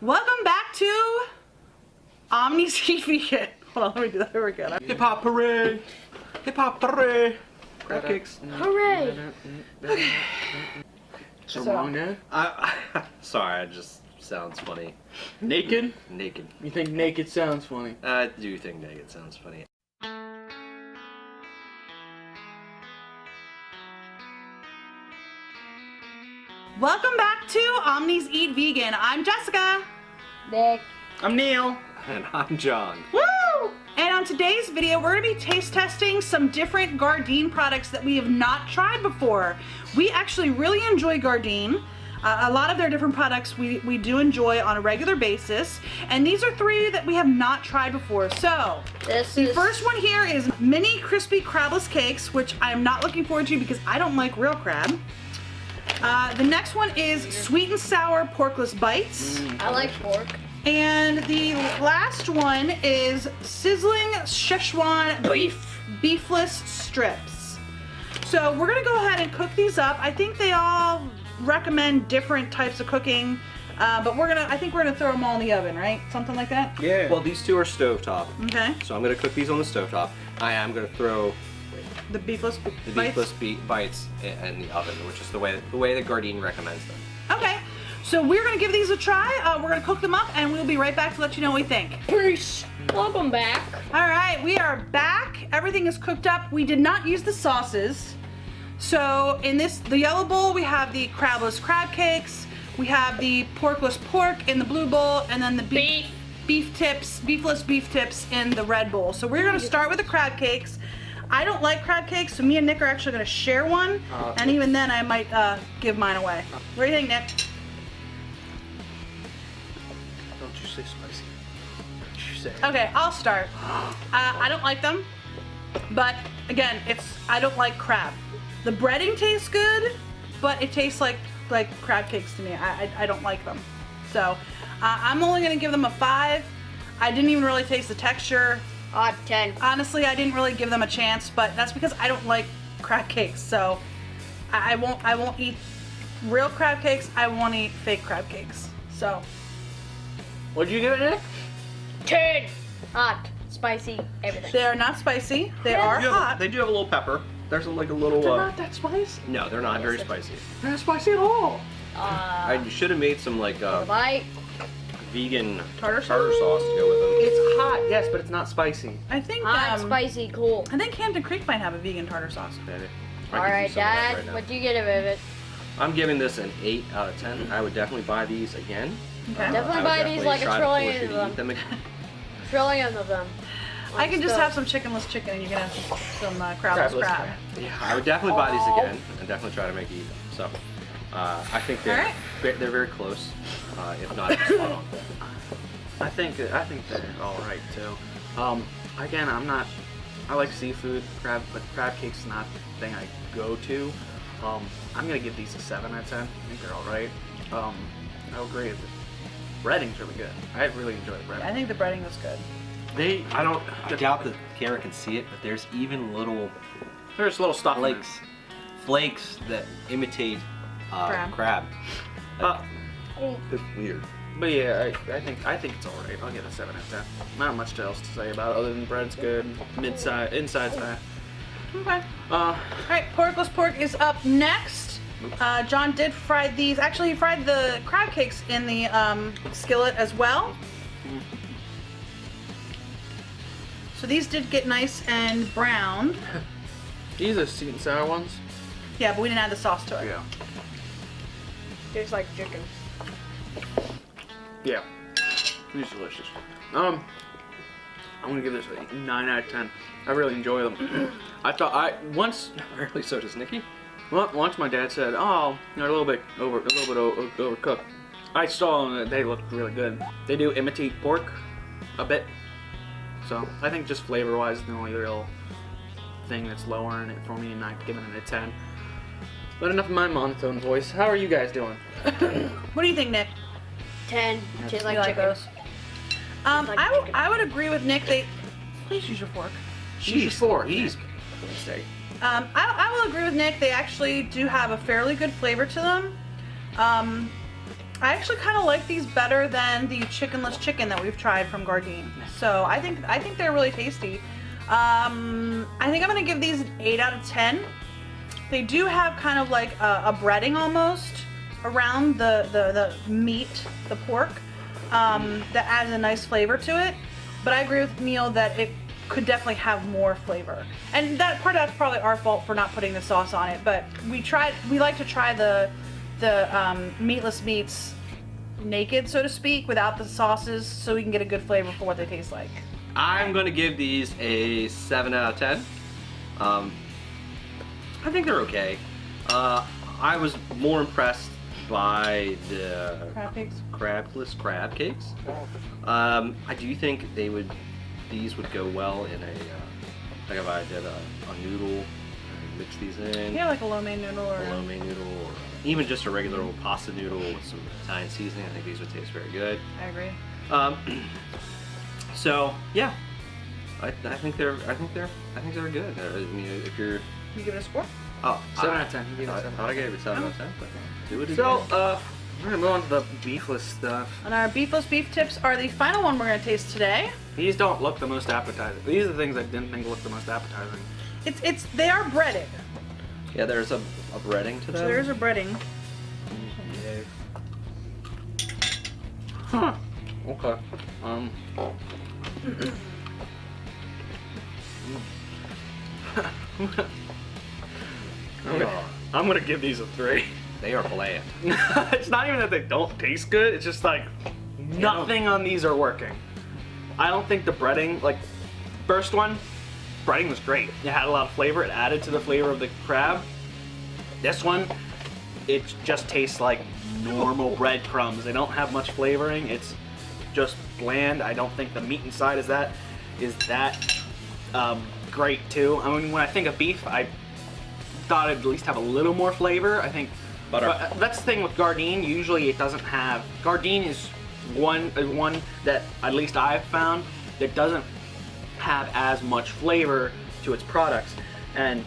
Welcome back to Omnis Vegan. Hold on, let me do that over again. Hip hop hooray! Hip hop hooray! Crab cakes. Hooray! Okay. So wrong, Dad? Sorry, it just sounds funny. Naked? Naked. You think naked sounds funny? I do think naked sounds funny. Welcome back to Omnis Eat Vegan. I'm Jessica. Nick. I'm Neil. And I'm John. Woo! And on today's video, we're going to be taste testing some different Gardein products that we have not tried before. We actually really enjoy Gardein. A lot of their different products we do enjoy on a regular basis. And these are three that we have not tried before. So, the first one here is mini crispy crabless cakes, which I am not looking forward to because I don't like real crab. The next one is sweet and sour porkless bites. I like pork. And the last one is sizzling Szechuan beefless strips. So we're gonna go ahead and cook these up. I think they all recommend different types of cooking, but I think we're gonna throw them all in the oven, right? Something like that? Yeah. Well, these two are stovetop. Okay. So I'm gonna cook these on the stovetop. I am gonna throw The beefless the bites? beefless bites in the oven, which is the way that Gardein recommends them. Okay. So we're gonna give these a try. We're gonna cook them up and we'll be right back to let you know what we think. Peace. Welcome back. All right, we are back. Everything is cooked up. We did not use the sauces. So in the yellow bowl, we have the crabless crab cakes. We have the porkless pork in the blue bowl, and then the beefless beef tips in the red bowl. So we're gonna start with the crab cakes. I don't like crab cakes, so me and Nick are actually gonna share one. And even then, I might give mine away. What do you think, Nick? Don't you say spicy. Don't you say. Okay, I'll start. I don't like them, but again, I don't like crab. The breading tastes good, but it tastes like crab cakes to me. I don't like them. So I'm only gonna give them a 5. I didn't even really taste the texture. 10. Honestly, I didn't really give them a chance, but that's because I don't like crab cakes. So I won't eat real crab cakes. I won't eat fake crab cakes. So What'd you give it, Nick? 10. Hot, spicy, everything. they are not spicy. They are hot. They do have a little pepper. There's like a little. They're not that spicy. No, they're not very spicy. They're not spicy at all. You should have made some like Bite. vegan Tartar sauce to go with them. It's hot, yes, but it's not spicy. I think Hot, spicy, cool. I think Hampton Creek might have a vegan tartar sauce. Maybe. Alright, Dad, now. what do you get of it? I'm giving this an 8 out of 10. I would definitely buy these again. Okay. Definitely I would buy these like a trillion of them. them again. Trillion of them. I can just have some chickenless chicken and you can have some crabless crab. Yeah, I would definitely buy these again and definitely try to make you eat them. So, I think they're very close, if not spot on. I think they're all right too. Again, I like seafood, but crab cake's not the thing I go to. I'm gonna give these a 7 out of 10. I think they're all right. I agree with it. Breading's really good. I really enjoy the breading. I think the breading was good. I doubt the camera can see it, but there's even There's little stuff in it. flakes that imitate crab. It's weird. But yeah, I think it's all right. I'll give it a 7 out of 10. Not much else to say about it other than bread's good, inside's fat. Okay. All right, porkless pork is up next. John did fry these. Actually, he fried the crab cakes in the skillet as well. So these did get nice and browned. These are sweet and sour ones. Yeah, but we didn't add the sauce to it. Yeah. Tastes like chicken. Yeah. These are delicious. I'm gonna give this a 9 out of 10. I really enjoy them. Apparently, so does Nikki. Once my dad said, "Oh, they're a little bit overcooked." I saw them that they look really good. They do imitate pork a bit, so I think just flavor-wise, the only real thing that's lowering it for me and not giving it a 10. But enough of my monotone voice. How are you guys doing? What do you think, Nick? 10. Tastes like You chicken. those? I would agree with Nick. Please use your fork. Use your fork. Jeez. I will agree with Nick. They actually do have a fairly good flavor to them. I actually kind of like these better than the chickenless chicken that we've tried from Gardein. So I think they're really tasty. I think I'm gonna give these an 8 out of 10. They do have kind of like a breading almost around the meat, the pork, that adds a nice flavor to it. But I agree with Neil that it could definitely have more flavor. And that's probably our fault for not putting the sauce on it. But we like to try the meatless meats naked, so to speak, without the sauces, so we can get a good flavor for what they taste like. I'm going to give these a 7 out of 10. I think they're okay. I was more impressed by the Crab cakes? crabless crab cakes. I do think these would go well in a like if I did a noodle and mix these in. Yeah, like a lo mein noodle or A lo mein noodle, or even just a regular old pasta noodle with some Italian seasoning. I think these would taste very good. I agree. So yeah, I think they're good. I mean, if you're You give it a score? 7 out of 10. You gave it I 7. thought I gave it 7 out of 10, but do it again. So, we're gonna move on to the beefless stuff. And our beefless beef tips are the final one we're gonna taste today. These don't look the most appetizing. These are the things I didn't think looked the most appetizing. They are breaded. Yeah, there's a breading to them. So there's a breading. Huh. Okay. I'm gonna give these a 3. They are bland. It's not even that they don't taste good, it's just like nothing on these are working. I don't think the breading, like first one, breading was great. It had a lot of flavor, it added to the flavor of the crab. This one, it just tastes like normal breadcrumbs. They don't have much flavoring, it's just bland. I don't think the meat inside is that great too. I mean, when I think of beef, I thought it'd at least have a little more flavor. I think Butter. But that's the thing with Gardein. Usually it doesn't have. Gardein is one that at least I've found that doesn't have as much flavor to its products. And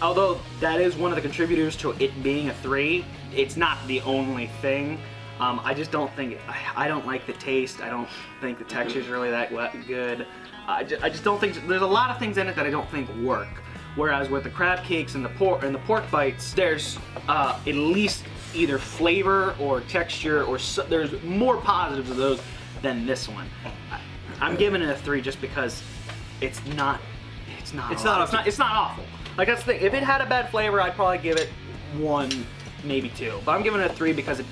although that is one of the contributors to it being a 3, it's not the only thing. I just don't think. I don't like the taste. I don't think the texture is really that good. I just don't think there's a lot of things in it that I don't think work. Whereas with the crab cakes and the pork bites, there's at least either flavor or texture, or there's more positives of those than this one. I'm giving it a 3 just because it's not awful. Like that's the thing. If it had a bad flavor, I'd probably give it 1, maybe 2. But I'm giving it a 3 because it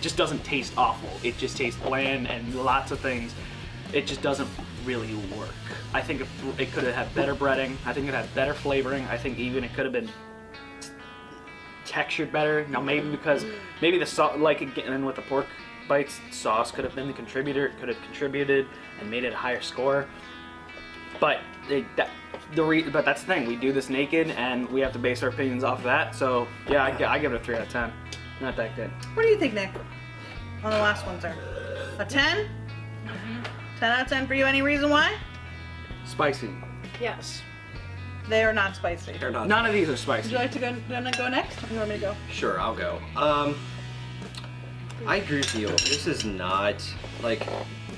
just doesn't taste awful. It just tastes bland and lots of things. It just doesn't really work. I think it could have had better breading. I think it had better flavoring. I think even it could have been textured better. Now maybe because the sauce, like again with the pork bites, sauce could have been the contributor. It could have contributed and made it a higher score. But but that's the thing. We do this naked and we have to base our opinions off of that. So yeah, I give it a 3 out of 10. Not that good. What do you think, Nick? On the last one, sir. A 10? 10 out of 10 for you. Any reason why? Spicy. Yes. They are not spicy. They're not. None of these are Would spicy. you like to go next? Or you want me to go? Sure, I'll go. I agree with you. This is not like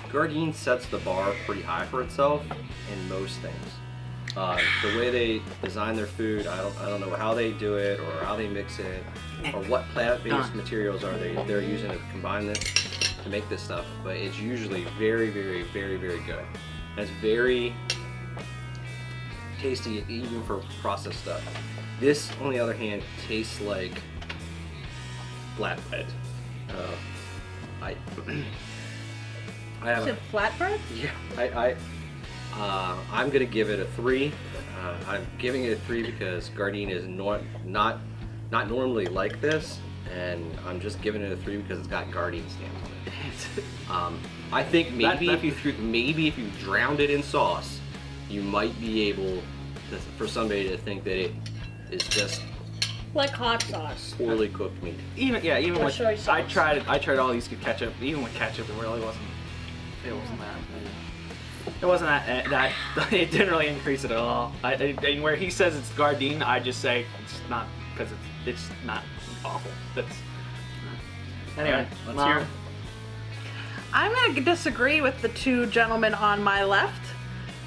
Gardein sets the bar pretty high for itself in most things. The way they design their food, I don't know how they do it or how they mix it or what plant-based materials they're using to combine this to make this stuff, but it's usually very, very, very, very good. And it's very tasty even for processed stuff. This, on the other hand, tastes like flatbread. I have Is it flatbread? yeah. I'm gonna give it a 3. I'm giving it a 3 because Gardein is not normally like this, and I'm just giving it a 3 because it's got Gardein stamp on it. I think maybe if you drowned it in sauce, you might be able for somebody to think that it is just Like hot sauce. poorly cooked meat. Even Or with soy sauce. I tried all these with ketchup. Even with ketchup, it really wasn't. It wasn't that. It wasn't that. It didn't really increase it at all. And where he says it's Gardein, I just say it's not because it's not awful. Anyway, let's Mom, hear it. I'm gonna disagree with the two gentlemen on my left.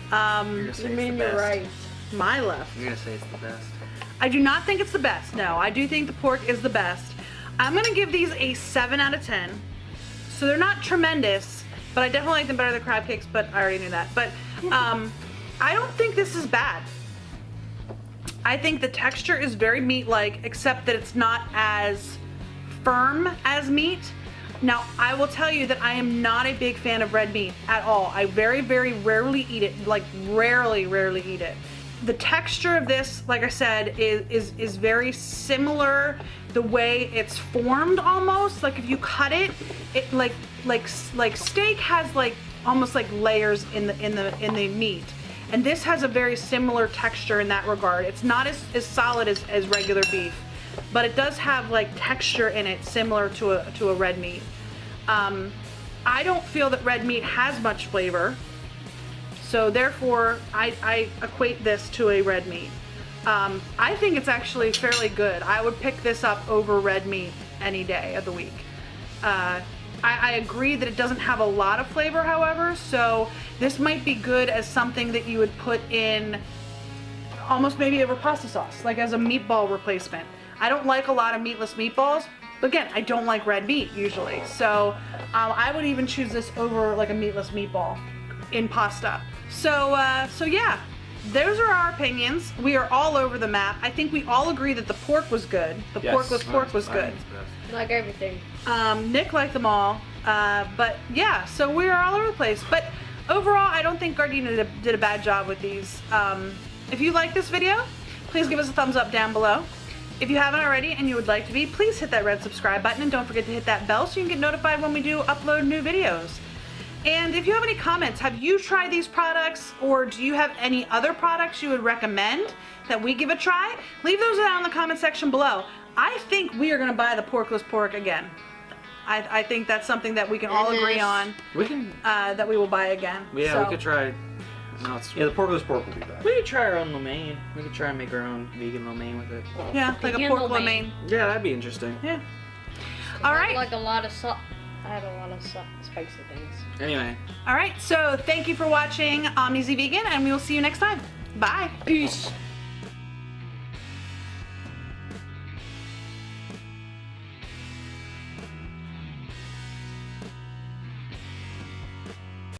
You're gonna say You it's mean the you're best. right. My left. You're gonna say it's the best. I do not think it's the best. No, I do think the pork is the best. I'm gonna give these a 7 out of 10. So they're not tremendous, but I definitely like them better than crab cakes, but I already knew that. But I don't think this is bad. I think the texture is very meat-like, except that it's not as firm as meat. Now, I will tell you that I am not a big fan of red meat at all. I very, very rarely eat it, like rarely eat it. The texture of this, like I said, is very similar the way it's formed almost. Like if you cut it, it like steak has like almost like layers in the meat. And this has a very similar texture in that regard. It's not as solid as regular beef, but it does have like texture in it similar to a red meat. I don't feel that red meat has much flavor, so therefore I equate this to a red meat. I think it's actually fairly good. I would pick this up over red meat any day of the week. I agree that it doesn't have a lot of flavor, however, so this might be good as something that you would put in almost maybe over pasta sauce, like as a meatball replacement. I don't like a lot of meatless meatballs, but again, I don't like red meat usually, so I would even choose this over like a meatless meatball in pasta. So yeah, those are our opinions. We are all over the map. I think we all agree that the pork was good. The porkless pork was good. Like everything. Nick liked them all, but yeah, so we're all over the place. But overall, I don't think Gardein did a bad job with these. If you like this video, please give us a thumbs up down below. If you haven't already and you would like to be, please hit that red subscribe button and don't forget to hit that bell so you can get notified when we do upload new videos. And if you have any comments, have you tried these products, or do you have any other products you would recommend that we give a try? Leave those down in the comment section below. I think we are going to buy the porkless pork again. I think that's something that we can all agree on. We can. That we will buy again. Yeah, So, we could try. No, it's, Yeah, the porkless pork will be back. we could try our own lo mein. We could try and make our own vegan lo mein with it. yeah, like a Vegan pork lo lo mein. mein. Yeah, that'd be interesting. Yeah. All right. Like a lot of salt. I had a lot of spicy things. Anyway. All right. So thank you for watching Omnis Vegan, and we will see you next time. Bye. Peace.